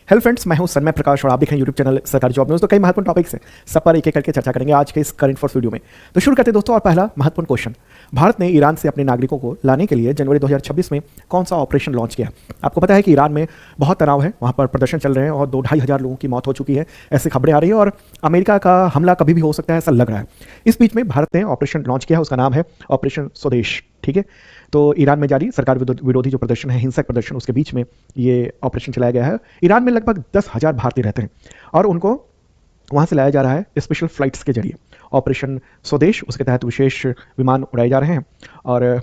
Hello friends, मैं हूं सन्मय प्रकाश और आप देख रहे हैं यूट्यूब चैनल सरकारी जॉब न्यूज़। तो कई महत्वपूर्ण टॉपिक्स हैं, सब पर एक एक करके चर्चा करेंगे आज के इस करंट फॉर्स वीडियो में। तो शुरू करते हैं दोस्तों। और पहला महत्वपूर्ण क्वेश्चन, भारत ने ईरान से अपने नागरिकों को लाने के लिए जनवरी 2026 में कौन सा ऑपरेशन लॉन्च किया? आपको पता है कि ईरान में बहुत तनाव है, वहाँ पर प्रदर्शन चल रहे हैं और 2-2.5 हज़ार लोगों की मौत हो चुकी है, ऐसी खबरें आ रही है और अमेरिका का हमला कभी भी हो सकता है, ऐसा लग रहा है। इस बीच में भारत ने ऑपरेशन लॉन्च किया है, उसका नाम है ऑपरेशन स्वदेश। ठीक है, तो ईरान में जारी सरकार विरोधी जो प्रदर्शन है, हिंसक प्रदर्शन, उसके बीच में ये ऑपरेशन चलाया गया है। ईरान में लगभग 10,000 भारतीय रहते हैं और उनको वहां से लाया जा रहा है स्पेशल फ्लाइट्स के जरिए। ऑपरेशन स्वदेश, उसके तहत विशेष विमान उड़ाए जा रहे हैं और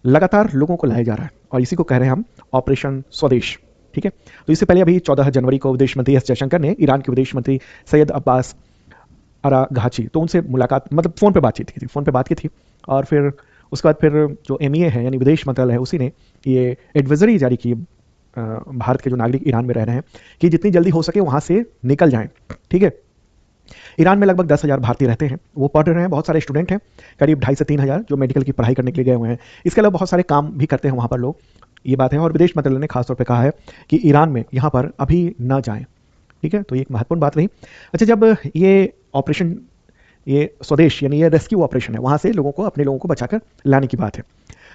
लगातार लोगों को लाया जा रहा है और इसी को कह रहे हैं हम ऑपरेशन स्वदेश। ठीक है, तो इससे पहले अभी 14 जनवरी को विदेश मंत्री एस जयशंकर ने ईरान के विदेश मंत्री सैयद अब्बास अराघाची, तो उनसे मुलाकात, मतलब फ़ोन पे बातचीत की थी, फ़ोन पे बात की थी। और फिर उसके बाद फिर जो एमईए है यानी विदेश मंत्रालय है, उसी ने ये एडवाइजरी जारी की भारत के जो नागरिक ईरान में रह रहे हैं कि जितनी जल्दी हो सके वहाँ से निकल जाएं। ठीक है, ईरान में लगभग 10,000 भारतीय रहते हैं, वो पढ़ रहे हैं, बहुत सारे स्टूडेंट हैं, करीब 2.5 से 3 हज़ार जो मेडिकल की पढ़ाई करने के लिए गए हुए हैं। इसके अलावा बहुत सारे काम भी करते हैं वहाँ पर लोग, ये बात है। और विदेश मंत्रालय ने खासतौर पर कहा है कि ईरान में यहाँ पर अभी न जाएँ। ठीक है, तो ये एक महत्वपूर्ण बात रही। अच्छा, जब ये ऑपरेशन, ये स्वदेश यानी ये रेस्क्यू ऑपरेशन है, वहाँ से लोगों को, अपने लोगों को बचाकर लाने की बात है।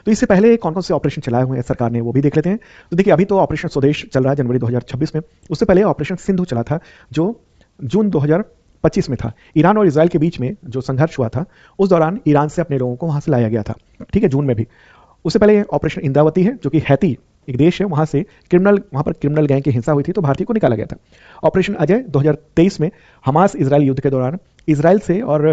तो इससे पहले कौन कौन से ऑपरेशन चलाए हुए हैं सरकार ने, वो भी देख लेते हैं। तो देखिए, अभी तो ऑपरेशन स्वदेश चल रहा है जनवरी 2026 में। उससे पहले ऑपरेशन सिंधु चला था जो जून 2025 में था। ईरान और इजराइल के बीच में जो संघर्ष हुआ था, उस दौरान ईरान से अपने लोगों को वहाँ से लाया गया था। ठीक है, जून में भी। उससे पहले ऑपरेशन इंद्रावती है, जो कि हैती एक देश है, वहाँ से वहाँ पर क्रिमिनल गैंग की हिंसा हुई थी, तो भारतीय को निकाला गया था। ऑपरेशन अजय 2023 में हमास इजराइल युद्ध के दौरान इजराइल से और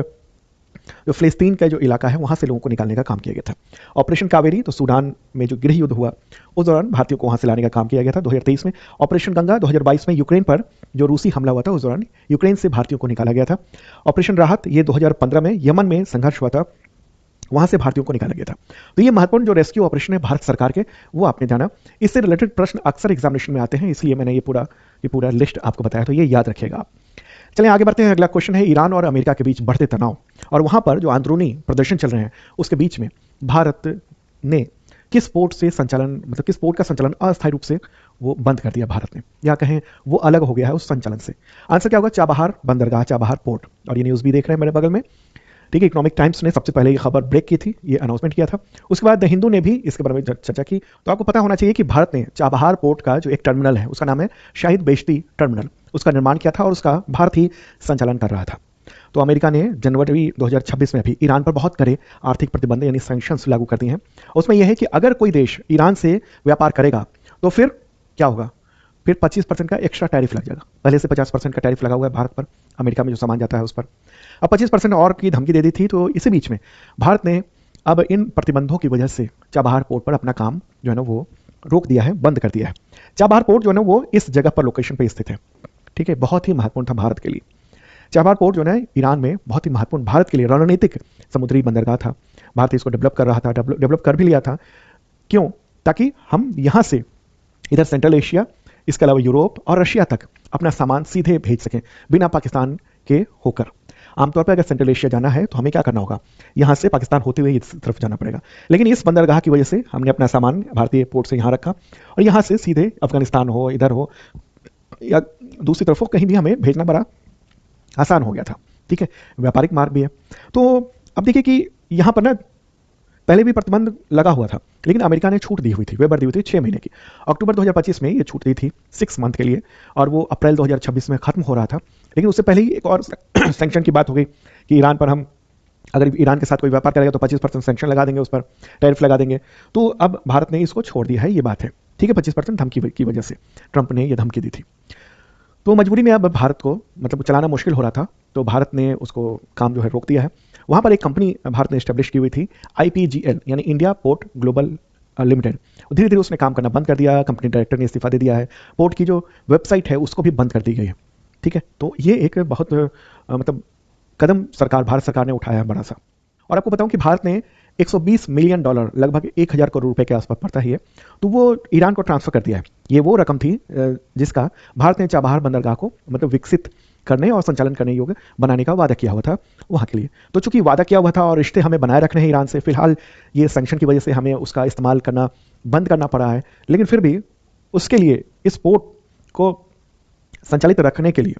जो फिलिस्तीन का जो इलाका है, वहाँ से लोगों को निकालने का काम किया गया था। ऑपरेशन कावेरी, तो सूडान में जो गृह युद्ध हुआ, उस दौरान भारतीयों को वहाँ से लाने का काम किया गया था 2023 में। ऑपरेशन गंगा 2022 में यूक्रेन पर जो रूसी हमला हुआ था, उस दौरान यूक्रेन से भारतीयों को निकाला गया था। ऑपरेशन राहत, ये 2015 में यमन में संघर्ष हुआ था, वहां से भारतीयों को निकाला गया था। तो ये महत्वपूर्ण जो रेस्क्यू ऑपरेशन है भारत सरकार के, वो आपने जाना। इससे रिलेटेड प्रश्न अक्सर एग्जामिनेशन में आते हैं, इसलिए मैंने ये पूरा लिस्ट आपको बताया, तो ये याद रखिएगा आप। चलिए आगे बढ़ते हैं। अगला क्वेश्चन है, ईरान और अमेरिका के बीच बढ़ते तनाव और वहां पर जो अंदरूनी प्रदर्शन चल रहे हैं, उसके बीच में भारत ने किस पोर्ट से संचालन, मतलब किस पोर्ट का संचालन अस्थायी रूप से वो बंद कर दिया भारत ने, या कहें वो अलग हो गया है उस संचालन से? आंसर क्या होगा? चाबहार बंदरगाह, चाबहार पोर्ट। और ये न्यूज़ भी देख रहे हैं मेरे बगल में। ठीक है, इकोनॉमिक टाइम्स ने सबसे पहले ये खबर ब्रेक की थी, ये अनाउंसमेंट किया था। उसके बाद द हिंदू ने भी इसके बारे में चर्चा की। तो आपको पता होना चाहिए कि भारत ने चाबहार पोर्ट का जो एक टर्मिनल है, उसका नाम है शाहिद बेश्ती टर्मिनल, उसका निर्माण किया था और उसका भारत ही संचालन कर रहा था। तो अमेरिका ने जनवरी 2026 में भी ईरान पर बहुत कड़े आर्थिक प्रतिबंध यानी सैंक्शंस लागू कर दिए हैं। उसमें यह है कि अगर कोई देश ईरान से व्यापार करेगा तो फिर क्या होगा? फिर 25% का एक्स्ट्रा टैरिफ लग जाएगा। पहले से 50% का टैरिफ लगा हुआ है भारत पर, अमेरिका में जो सामान जाता है उस पर। अब 25% और की धमकी दे दी थी। तो इसी बीच में भारत ने अब इन प्रतिबंधों की वजह से चाबहार पोर्ट पर अपना काम जो है ना वो रोक दिया है, बंद कर दिया है। चाबहार पोर्ट जो है ना वो इस जगह पर, लोकेशन पर स्थित है। ठीक है, बहुत ही महत्वपूर्ण था भारत के लिए। चाबहार पोर्ट जो है ईरान में बहुत ही महत्वपूर्ण, भारत के लिए रणनीतिक समुद्री बंदरगाह था। भारत इसको डेवलप कर रहा था, डेवलप कर भी लिया था। क्यों? ताकि हम यहाँ से इधर सेंट्रल एशिया, इसके अलावा यूरोप और रशिया तक अपना सामान सीधे भेज सकें बिना पाकिस्तान के होकर। आमतौर पर अगर सेंट्रल एशिया जाना है तो हमें क्या करना होगा? यहाँ से पाकिस्तान होते हुए इस तरफ जाना पड़ेगा। लेकिन इस बंदरगाह की वजह से हमने अपना सामान भारतीय पोर्ट से यहाँ रखा और यहाँ से सीधे अफगानिस्तान हो, इधर हो या दूसरी तरफ हो, कहीं भी हमें भेजना बड़ा आसान हो गया था। ठीक है, व्यापारिक मार्ग भी है। तो अब देखिए कि यहाँ पर ना पहले भी प्रतिबंध लगा हुआ था, लेकिन अमेरिका ने छूट दी हुई थी, वेबर दी हुई थी 6 महीने की। अक्टूबर 2025 में ये छूट दी थी 6 मंथ के लिए और वो अप्रैल 2026 में खत्म हो रहा था। लेकिन उससे पहले ही एक और सैंक्शन की बात हो गई कि ईरान पर हम, अगर ईरान के साथ कोई व्यापार करेगा तो 25% सैंक्शन लगा देंगे, उस पर टैरिफ लगा देंगे। तो अब भारत ने इसको छोड़ दिया है, ये बात है। ठीक है, 25% धमकी की वजह से ट्रंप ने ये धमकी दी थी। तो मजबूरी में अब भारत को, मतलब चलाना मुश्किल हो रहा था, तो भारत ने उसको काम जो है रोक दिया है। वहाँ पर एक कंपनी भारत ने एस्टेब्लिश की हुई थी, IPGL यानी इंडिया पोर्ट ग्लोबल लिमिटेड। धीरे धीरे उसने काम करना बंद कर दिया, कंपनी डायरेक्टर ने इस्तीफा दे दिया है, पोर्ट की जो वेबसाइट है उसको भी बंद कर दी गई है। ठीक है, तो ये एक बहुत मतलब कदम भारत सरकार ने उठाया है बड़ा सा। और आपको बताऊं कि भारत ने $120 मिलियन, लगभग 1,000 करोड़ रुपए के आसपास पड़ता ही है, तो वो ईरान को ट्रांसफर कर दिया है। ये वो रकम थी जिसका भारत ने चाबहार बंदरगाह को मतलब विकसित करने और संचालन करने योग्य बनाने का वादा किया हुआ था वहाँ के लिए। तो चूंकि वादा किया हुआ था और रिश्ते हमें बनाए रखने हैं ईरान से, फिलहाल ये सैंक्शन की वजह से हमें उसका इस्तेमाल करना बंद करना पड़ा है, लेकिन फिर भी उसके लिए इस पोर्ट को संचालित रखने के लिए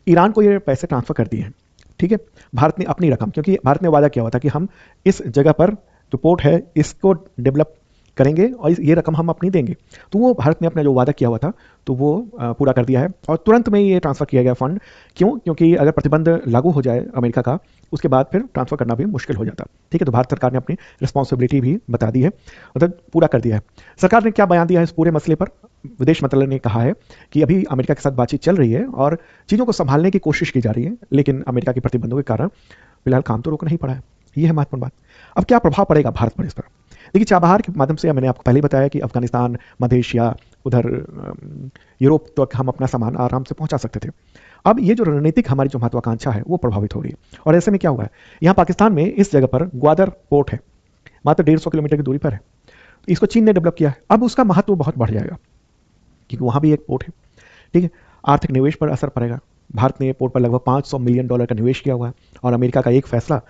ईरान को ये पैसे ट्रांसफर कर दिए हैं। ठीक है, भारत ने अपनी रकम, क्योंकि भारत ने वादा किया हुआ था कि हम इस जगह पर जो पोर्ट है इसको डेवलप करेंगे और ये रकम हम अपनी देंगे, तो वो भारत ने अपना जो वादा किया हुआ था तो वो पूरा कर दिया है और तुरंत में ये ट्रांसफ़र किया गया फंड। क्यों? क्योंकि अगर प्रतिबंध लागू हो जाए अमेरिका का, उसके बाद फिर ट्रांसफ़र करना भी मुश्किल हो जाता। ठीक है, तो भारत सरकार ने अपनी रिस्पॉन्सिबिलिटी भी बता दी है, मतलब पूरा कर दिया है। सरकार ने क्या बयान दिया है इस पूरे मसले पर? विदेश मंत्रालय ने कहा है कि अभी अमेरिका के साथ बातचीत चल रही है और चीज़ों को संभालने की कोशिश की जा रही है, लेकिन अमेरिका के प्रतिबंधों के कारण फिलहाल काम तो रोक नहीं पड़ा है। ये है महत्वपूर्ण बात। अब क्या प्रभाव पड़ेगा भारत पर इस पर? देखिए, चाबहार के माध्यम से मैंने आपको पहले ही बताया कि अफगानिस्तान, मध्य एशिया, उधर यूरोप तक हम अपना सामान आराम से पहुंचा सकते थे। अब ये जो रणनीतिक हमारी जो महत्वाकांक्षा है वो प्रभावित हो रही है। और ऐसे में क्या हुआ है, यहाँ पाकिस्तान में इस जगह पर ग्वादर पोर्ट है, मात्र 150 किलोमीटर की दूरी पर है। इसको चीन ने डेवलप किया है। अब उसका महत्व बहुत बढ़ जाएगा क्योंकि वहाँ भी एक पोर्ट है। ठीक है, आर्थिक निवेश पर असर पड़ेगा। भारत ने पोर्ट पर लगभग $500 मिलियन का निवेश किया हुआ है और अमेरिका का एक फैसला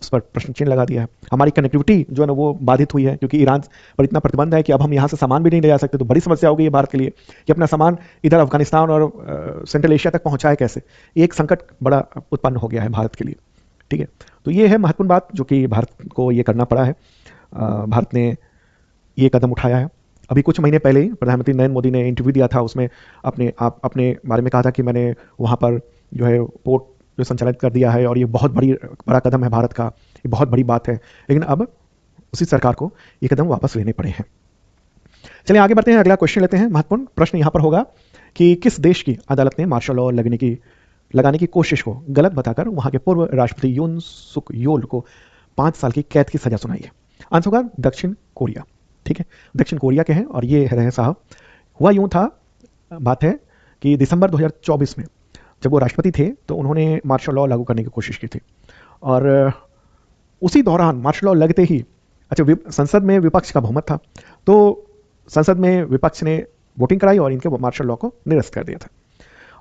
उस पर प्रश्न चिन्ह लगा दिया है। हमारी कनेक्टिविटी जो है ना वो बाधित हुई है क्योंकि ईरान पर इतना प्रतिबंध है कि अब हम यहाँ से सामान भी नहीं ले जा सकते। तो बड़ी समस्या हो गई है भारत के लिए कि अपना सामान इधर अफगानिस्तान और सेंट्रल एशिया तक पहुँचाए कैसे। एक संकट बड़ा उत्पन्न हो गया है भारत के लिए। ठीक है, तो ये है महत्वपूर्ण बात जो कि भारत को ये करना पड़ा है। भारत ने ये कदम उठाया है। अभी कुछ महीने पहले ही प्रधानमंत्री नरेंद्र मोदी ने इंटरव्यू दिया था, उसमें अपने बारे में कहा था कि मैंने वहाँ पर जो है पोर्ट जो संचालित कर दिया है और ये बहुत बड़ा कदम है भारत का, ये बहुत बड़ी बात है। लेकिन अब उसी सरकार को ये कदम वापस लेने पड़े हैं। चलिए आगे बढ़ते हैं, अगला क्वेश्चन लेते हैं। महत्वपूर्ण प्रश्न यहाँ पर होगा कि किस देश की अदालत ने मार्शल लॉ लगाने की कोशिश को गलत बताकर वहाँ के पूर्व राष्ट्रपति यून सुक योल को 5 साल की कैद की सजा सुनाई है? आंसर होगा दक्षिण कोरिया। ठीक है, दक्षिण कोरिया के हैं और ये रहे साहब। हुआ यूं था, बात है कि दिसंबर 2024 में जब वो राष्ट्रपति थे तो उन्होंने मार्शल लॉ लागू करने की कोशिश की थी और उसी दौरान मार्शल लॉ लगते ही संसद में विपक्ष का बहुमत था, तो संसद में विपक्ष ने वोटिंग कराई और इनके मार्शल लॉ को निरस्त कर दिया था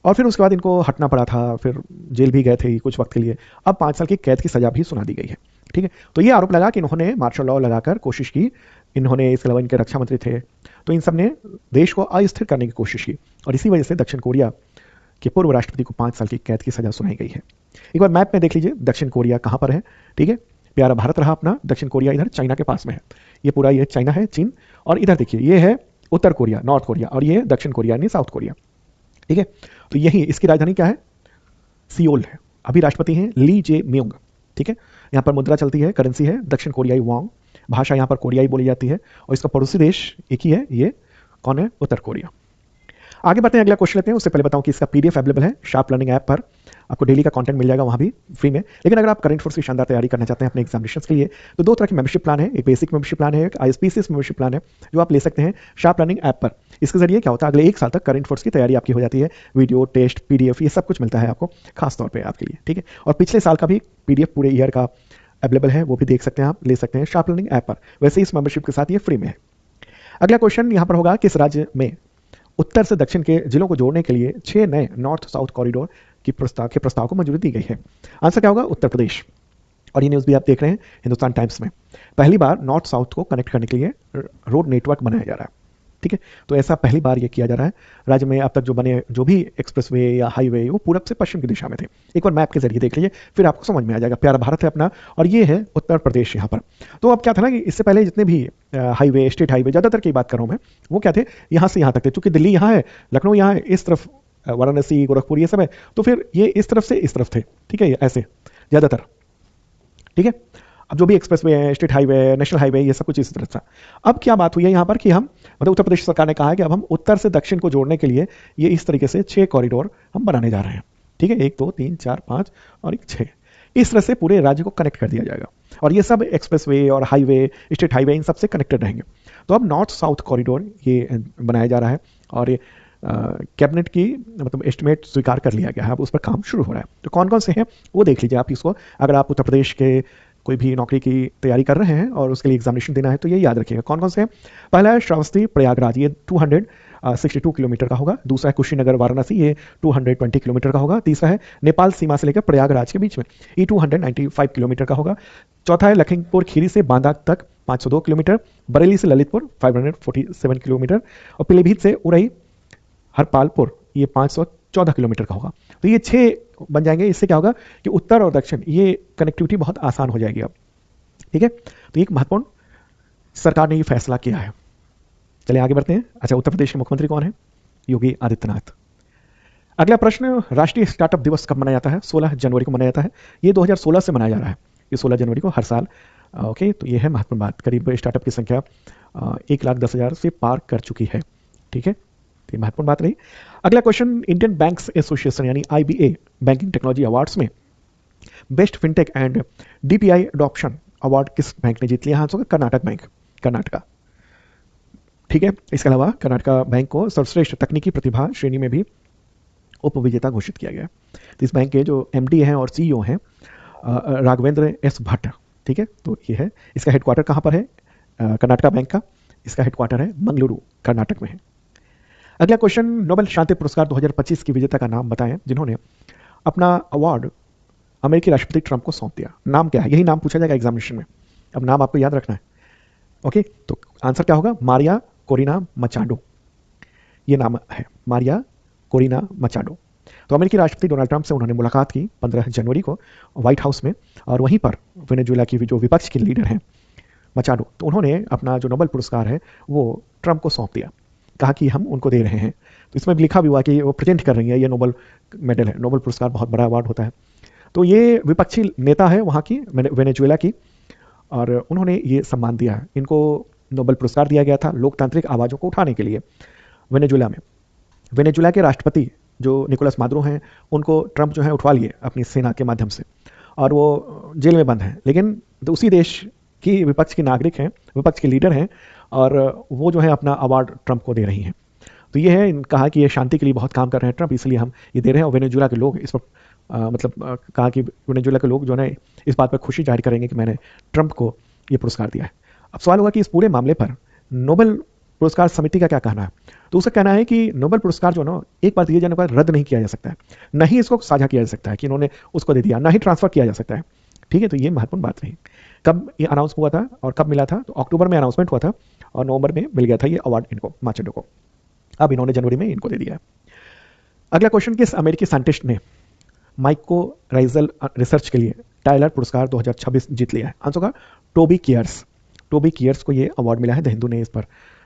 और फिर उसके बाद इनको हटना पड़ा था, फिर जेल भी गए थे कुछ वक्त के लिए। अब 5 साल की कैद की सजा भी सुना दी गई है। ठीक है, तो ये आरोप लगा कि इन्होंने मार्शल लॉ लगाकर कोशिश की, इन्होंने इसके अलावा इनके रक्षा मंत्री थे, तो इन सब ने देश को अस्थिर करने की कोशिश की और इसी वजह से दक्षिण कोरिया के पूर्व राष्ट्रपति को 5 साल की कैद की सजा सुनाई गई है। एक बार मैप में देख लीजिए दक्षिण कोरिया कहाँ पर है। ठीक है, प्यारा भारत रहा अपना, दक्षिण कोरिया इधर चाइना के पास में है। ये पूरा ये चाइना है, चीन, और इधर देखिए ये है उत्तर कोरिया, नॉर्थ कोरिया, और ये दक्षिण कोरिया यानी साउथ कोरिया। ठीक है, तो यही इसकी राजधानी क्या है? सियोल है। अभी राष्ट्रपति हैं ली जे म्योंग। ठीक है, यहाँ पर मुद्रा चलती है, करेंसी है दक्षिण कोरियाई वॉन्ग, भाषा यहाँ पर कोरियाई बोली जाती है और इसका पड़ोसी देश एक ही है, ये कौन है? उत्तर कोरिया। आगे बढ़ते हैं, अगला क्वेश्चन लेते हैं। उससे पहले बताऊं कि इसका पीडीएफ अवेलेबल है शार्प लर्निंग ऐप पर, आपको डेली का कंटेंट मिल जाएगा वहाँ भी फ्री में। लेकिन अगर आप करंट फोर्स की शानदार तैयारी करना चाहते हैं अपने एग्जामिनेशन के लिए तो 2 तरह की मेंबरशिप प्लान है, एक बेसिक मेंबरशिप प्लान है, एक आईएसपीसीएस मेंबरशिप प्लान है जो आप ले सकते हैं शार्प लर्निंग ऐप पर। इसके जरिए क्या होता है, अगले 1 साल तक करंट फोर्स की तैयारी आपकी हो जाती है, वीडियो टेस्ट पीडीएफ ये सब कुछ मिलता है आपको खास तौर पर आपके लिए। ठीक है, और पिछले साल का भी पीडीएफ पूरे ईयर का अवेलेबल है, वो भी देख सकते हैं, आप ले सकते हैं शार्प लर्निंग ऐप पर। वैसे इस मेंबरशिप के साथ ये फ्री में है। अगला क्वेश्चन यहाँ पर होगा, किस राज्य में उत्तर से दक्षिण के जिलों को जोड़ने के लिए 6 नए नॉर्थ साउथ कॉरिडोर के प्रस्ताव को मंजूरी दी गई है? आंसर क्या होगा? उत्तर प्रदेश। और ये न्यूज़ भी आप देख रहे हैं हिंदुस्तान टाइम्स में। पहली बार नॉर्थ साउथ को कनेक्ट करने के लिए रोड नेटवर्क बनाया जा रहा है। ठीक है, तो ऐसा पहली बार ये किया जा रहा है। राज्य में अब तक जो बने जो भी एक्सप्रेसवे या हाईवे वो पूरब से पश्चिम की दिशा में थे। एक बार मैप के जरिए देख लीजिए, फिर आपको समझ में आ जाएगा। प्यारा भारत है अपना और ये है उत्तर प्रदेश यहाँ पर। तो अब क्या था ना कि इससे पहले जितने भी हाईवे, स्टेट हाईवे, ज़्यादातर की बात कर रहा हूँ मैं, वो क्या थे, यहाँ से यहाँ तक थे। चूँकि दिल्ली यहाँ है, लखनऊ यहाँ है, इस तरफ वाराणसी, गोरखपुर ये सब है, तो फिर ये इस तरफ से इस तरफ थे। ठीक है, ऐसे ज़्यादातर। ठीक है, अब जो भी एक्सप्रेसवे है, स्टेट हाईवे, नेशनल हाईवे, ये सब कुछ इसी तरह था। अब क्या बात हुई है यहाँ पर कि हम मतलब उत्तर प्रदेश सरकार ने कहा है कि अब हम उत्तर से दक्षिण को जोड़ने के लिए ये इस तरीके से 6 कॉरिडोर हम बनाने जा रहे हैं। ठीक है, 1 2 3 4 5 और 1 6, इस तरह से पूरे राज्य को कनेक्ट कर दिया जाएगा और ये सब एक्सप्रेसवे और हाईवे, स्टेट हाईवे इन सबसे कनेक्टेड रहेंगे। तो अब नॉर्थ साउथ कॉरिडोर ये बनाया जा रहा है और ये कैबिनेट की मतलब एस्टिमेट स्वीकार कर लिया गया है, अब उस पर काम शुरू हो रहा है। तो कौन कौन से हैं वो देख लीजिए आप इसको। अगर आप उत्तर प्रदेश के कोई भी नौकरी की तैयारी कर रहे हैं और उसके लिए एग्जामिनेशन देना है तो ये याद रखिएगा कौन कौन से हैं। पहला है श्रावस्ती प्रयागराज, ये 262 किलोमीटर का होगा। दूसरा है कुशीनगर वाराणसी, ये 220 किलोमीटर का होगा। तीसरा है नेपाल सीमा से लेकर प्रयागराज के बीच में, ये 295 किलोमीटर का होगा। चौथा है लखीमपुर खीरी से बांदा तक 502 किलोमीटर। बरेली से ललितपुर 547 किलोमीटर और पीलीभीत से उरई हरपालपुर ये 500 14 किलोमीटर का होगा। तो ये 6 बन जाएंगे। इससे क्या होगा कि उत्तर और दक्षिण ये कनेक्टिविटी बहुत आसान हो जाएगी अब। ठीक है, तो एक महत्वपूर्ण सरकार ने ये फैसला किया है। चलिए आगे बढ़ते हैं। अच्छा, उत्तर प्रदेश के मुख्यमंत्री कौन है? योगी आदित्यनाथ। अगला प्रश्न, राष्ट्रीय स्टार्टअप दिवस कब मनाया जाता है? 16 जनवरी को मनाया जाता है। ये 2016 से मनाया जा रहा है, ये 16 जनवरी को हर साल। ओके, तो ये है महत्वपूर्ण बात। करीब स्टार्टअप की संख्या 1,10,000 से पार कर चुकी है। ठीक है, तो ये महत्वपूर्ण बात रही। अगला क्वेश्चन, इंडियन बैंक्स एसोसिएशन यानी IBA बैंकिंग टेक्नोलॉजी अवार्ड्स में best fintech and DPI adoption award किस बैंक ने जीत लिया? Answer Karnataka bank, Karnataka. ठीक है, इसके अलावा कर्नाटका बैंक को सर्वश्रेष्ठ तकनीकी प्रतिभा श्रेणी में भी उपविजेता घोषित किया गया। तो इस बैंक के जो MD हैं और CEO हैं राघवेंद्र S भट्ट। ठीक है, तो ये है। इसका हेडक्वार्टर कहाँ पर है? कर्नाटका बैंक का इसका हेडक्वार्टर है मंगलुरु, कर्नाटक में है। अगला क्वेश्चन, नोबेल शांति पुरस्कार 2025 की विजेता का नाम बताएं जिन्होंने अपना अवार्ड अमेरिकी राष्ट्रपति ट्रंप को सौंप दिया। नाम क्या है? यही नाम पूछा जाएगा एग्जामिनेशन में। अब नाम आपको याद रखना है। ओके, तो आंसर क्या होगा? मारिया कोरिना मचाडो, ये नाम है, मारिया कोरिना मचाडो। तो अमेरिकी राष्ट्रपति डोनाल्ड ट्रंप से उन्होंने मुलाकात की 15 जनवरी को व्हाइट हाउस में, और वहीं पर वेनेजुएला की जो विपक्ष के लीडर हैं मचाडो, तो उन्होंने अपना जो नोबेल पुरस्कार है वो ट्रंप को सौंप दिया, कहा कि हम उनको दे रहे हैं। तो इसमें भी लिखा भी हुआ कि वो प्रेजेंट कर रही है, ये नोबेल मेडल है। नोबेल पुरस्कार बहुत बड़ा अवार्ड होता है। तो ये विपक्षी नेता है वहाँ की, वेनेजुएला की, और उन्होंने ये सम्मान दिया है। इनको नोबेल पुरस्कार दिया गया था लोकतांत्रिक आवाज़ों को उठाने के लिए वेनेजुएला में। वेनेजुएला के राष्ट्रपति जो निकोलस मादुरो हैं, उनको ट्रंप जो है उठवा लिए अपनी सेना के माध्यम से, और वो जेल में बंद हैं। लेकिन तो उसी देश की विपक्ष के नागरिक हैं, विपक्ष के लीडर हैं, और वो जो है अपना अवार्ड ट्रंप को दे रही हैं। तो ये है, कहा कि ये शांति के लिए बहुत काम कर रहे हैं ट्रंप, इसलिए हम ये दे रहे हैं। और वेनेजुएला के लोग इस पर कहा कि वेनेजुएला के लोग जो है इस बात पर खुशी जाहिर करेंगे कि मैंने ट्रंप को ये पुरस्कार दिया है। अब सवाल होगा कि इस पूरे मामले पर नोबेल पुरस्कार समिति का क्या कहना है? तो उसका कहना है कि नोबेल पुरस्कार जो ना एक बार दिए जाने के बाद रद्द नहीं किया जा सकता है, न ही इसको साझा किया जा सकता है कि इन्होंने उसको दे दिया, ना ही ट्रांसफर किया जा सकता है। ठीक है, तो ये महत्वपूर्ण बात रही। कब ये अनाउंस हुआ था और कब मिला था? तो अक्टूबर में अनाउंसमेंट हुआ था और नवंबर में मिल गया था ये अवार्ड इनको, माचेडो को। अब इन्होंने जनवरी में इनको दे दिया है। अगला क्वेश्चन, किस अमेरिकी साइंटिस्ट ने माइकोराइजल रिसर्च के लिए टाइलर पुरस्कार 2026 जीत लिया है? आंसर का टोबी कियर्स। टोबी कियर्स को ये अवार्ड मिला है। द हिंदू ने इस पर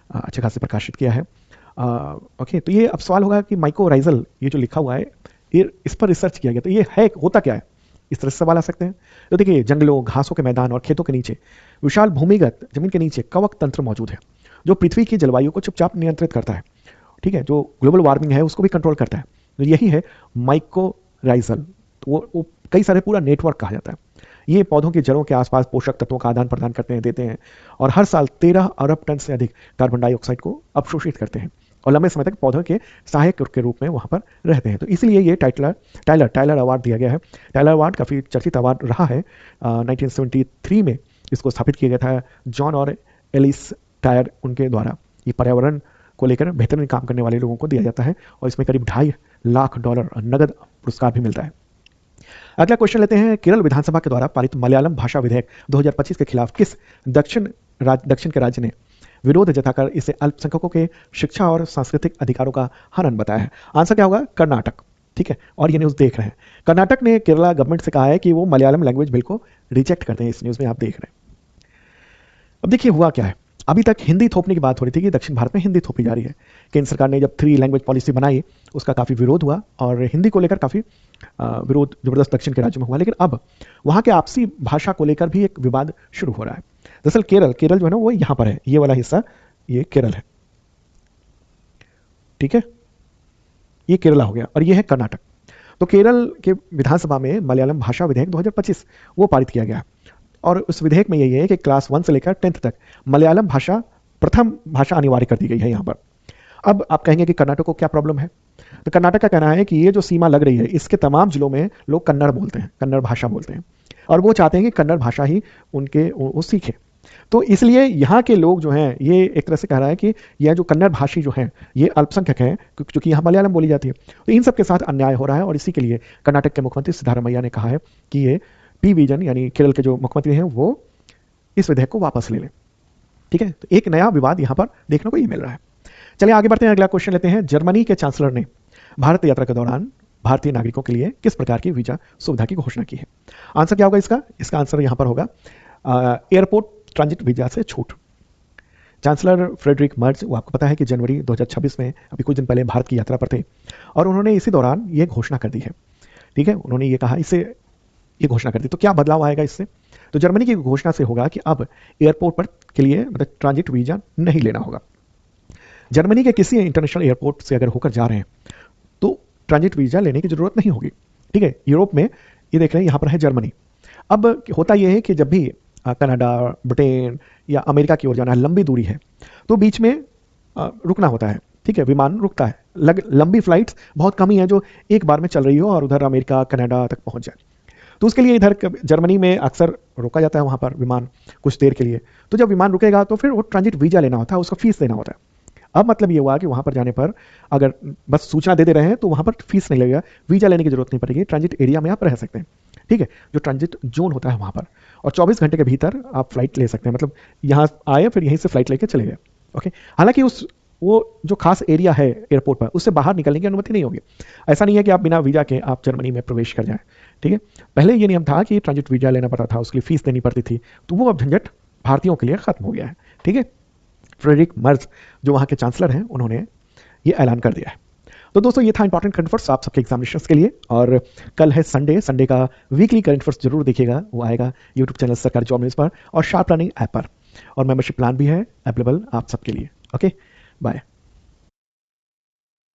अच्छे खासे प्रकाशित किया है। ओके, तो ये अब सवाल होगा कि माइकोराइजल, ये जो लिखा हुआ है, ये इस पर रिसर्च किया गया, तो ये है, होता क्या है? इस तरह से सवाल आ सकते हैं। तो देखिए, जंगलों, घासों के मैदान और खेतों के नीचे विशाल भूमिगत जमीन के नीचे कवक तंत्र मौजूद है जो पृथ्वी की जलवायु को चुपचाप नियंत्रित करता है। ठीक है, जो ग्लोबल वार्मिंग है उसको भी कंट्रोल करता है। तो यही है माइकोराइजल। तो वो कई सारे पूरा नेटवर्क कहा जाता है। ये पौधों की जड़ों के आसपास पोषक तत्वों का आदान प्रदान करते हैं, देते हैं, और हर साल 13 अरब टन से अधिक कार्बन डाइऑक्साइड को अवशोषित करते हैं, और लंबे समय तक पौधों के सहायक के रूप में वहाँ पर रहते हैं। तो इसलिए ये टाइलर अवार्ड दिया गया है। टाइलर अवार्ड काफ़ी चर्चित अवार्ड रहा है। 1973 में इसको स्थापित किया गया था जॉन और एलिस टायर, उनके द्वारा। ये पर्यावरण को लेकर बेहतरीन काम करने वाले लोगों को दिया जाता है, और इसमें करीब $2.5 लाख नगद पुरस्कार भी मिलता है। अगला क्वेश्चन लेते हैं, केरल विधानसभा के द्वारा पारित मलयालम भाषा विधेयक 2025 के खिलाफ किस दक्षिण के राज्य ने विरोध जताकर इसे अल्पसंख्यकों के शिक्षा और सांस्कृतिक अधिकारों का हनन बताया है? आंसर क्या होगा? कर्नाटक। ठीक है, और ये न्यूज़ देख रहे हैं, कर्नाटक ने केरला गवर्नमेंट से कहा है कि वो मलयालम लैंग्वेज बिल को रिजेक्ट करते हैं। इस न्यूज़ में आप देख रहे हैं। अब देखिए हुआ क्या है, अभी तक हिंदी थोपने की बात हो रही थी कि दक्षिण भारत में हिंदी थोपी जा रही है। केंद्र सरकार ने जब 3 लैंग्वेज पॉलिसी बनाई, उसका काफ़ी विरोध हुआ, और हिंदी को लेकर काफ़ी विरोध जबरदस्त दक्षिण के राज्यों में हुआ। लेकिन अब वहाँ के आपसी भाषा को लेकर भी एक विवाद शुरू हो रहा है। दरअसल केरल जो है ना, वो यहाँ पर है, ये वाला हिस्सा ये केरल है। ठीक है, ये केरला हो गया, और ये है कर्नाटक। तो केरल के विधानसभा में मलयालम भाषा विधेयक 2025 वो पारित किया गया, और उस विधेयक में यही है कि क्लास 1 से लेकर 10th तक मलयालम भाषा प्रथम भाषा अनिवार्य कर दी गई है यहाँ पर। अब आप कहेंगे कि कर्नाटक को क्या प्रॉब्लम है? तो कर्नाटक का कहना है कि ये जो सीमा लग रही है, इसके तमाम जिलों में लोग कन्नड़ बोलते हैं, कन्नड़ भाषा बोलते हैं, और वो चाहते हैं कि कन्नड़ भाषा ही वो सीखे। तो इसलिए यहाँ के लोग जो हैं, ये एक तरह से कह रहा है कि यह जो कन्नड़ भाषी जो हैं, ये अल्पसंख्यक हैं, क्योंकि यहाँ मलयालम बोली जाती है। तो इन सब के साथ अन्याय हो रहा है, और इसी के लिए कर्नाटक के मुख्यमंत्री सिद्धारमैया ने कहा है कि ये पी विजन यानी केरल के जो मुख्यमंत्री हैं वो इस विधेयक को वापस ले लें। ठीक है, तो एक नया विवाद यहाँ पर देखने को ये मिल रहा है। चलिए आगे बढ़ते हैं, अगला क्वेश्चन लेते हैं। जर्मनी के चांसलर ने भारत यात्रा के दौरान भारतीय नागरिकों के लिए किस प्रकार की वीजा सुविधा की घोषणा की है? आंसर क्या होगा इसका? इसका आंसर यहां पर होगा एयरपोर्ट ट्रांजिट वीजा से छूट। चांसलर फ्रेडरिक मर्ज, वो आपको पता है कि जनवरी 2026 में अभी कुछ दिन पहले भारत की यात्रा पर थे और उन्होंने इसी दौरान ये घोषणा कर दी है। ठीक है, उन्होंने ये कहा, इससे ये घोषणा कर दी। तो क्या बदलाव आएगा इससे? तो जर्मनी की घोषणा से होगा कि अब एयरपोर्ट पर के लिए मतलब ट्रांजिट वीजा नहीं लेना होगा। जर्मनी के किसी इंटरनेशनल एयरपोर्ट से अगर होकर जा रहे हैं तो ट्रांजिट वीजा लेने की जरूरत नहीं होगी। ठीक है, यूरोप में ये देख रहे हैं, यहाँ पर है जर्मनी। अब होता यह है कि जब भी कनाडा, ब्रिटेन या अमेरिका की ओर जाना है, लंबी दूरी है, तो बीच में रुकना होता है। ठीक है, विमान रुकता है। लंबी फ्लाइट्स बहुत कम ही है जो एक बार में चल रही हो और उधर अमेरिका, कनाडा तक पहुंच जाए। तो उसके लिए इधर जर्मनी में अक्सर रोका जाता है वहां पर विमान कुछ देर के लिए। तो जब विमान रुकेगा तो फिर वो ट्रांजिट वीजा लेना होता है, उसका फीस देना होता है। अब मतलब ये हुआ कि वहां पर जाने पर अगर बस सूचना दे रहे हैं तो वहां पर फीस नहीं लगेगा, वीजा लेने की जरूरत नहीं पड़ेगी, ट्रांजिट एरिया में आप रह सकते हैं। ठीक है, जो ट्रांजिट जोन होता है वहां पर, और 24 घंटे के भीतर आप फ्लाइट ले सकते हैं, मतलब यहाँ आए फिर यहीं से फ्लाइट लेके चले गए। ओके, हालांकि उस वो जो खास एरिया है एयरपोर्ट पर, उससे बाहर निकलने की अनुमति नहीं होगी। ऐसा नहीं है कि आप बिना वीजा के आप जर्मनी में प्रवेश कर जाएं। ठीक है, पहले ये नियम था कि ट्रांजिट वीजा लेना पड़ता था, उसके लिए फीस देनी पड़ती थी, तो वो अब झंझट भारतीयों के लिए खत्म हो गया है। ठीक है, फ्रेडरिक मर्ज जो वहाँ के चांसलर हैं, उन्होंने ये ऐलान कर दिया है। तो दोस्तों, ये था इंपॉर्टेंट करंट अफेयर्स आप सबके एग्जामिनेशंस के लिए। और कल है संडे का वीकली करंट अफेयर्स जरूर देखिएगा, वो आएगा यूट्यूब चैनल सरकारी जॉब न्यूज़ पर और शार्प लर्निंग ऐप पर, और मेंबरशिप प्लान भी है अवेलेबल आप सबके लिए। Okay, bye.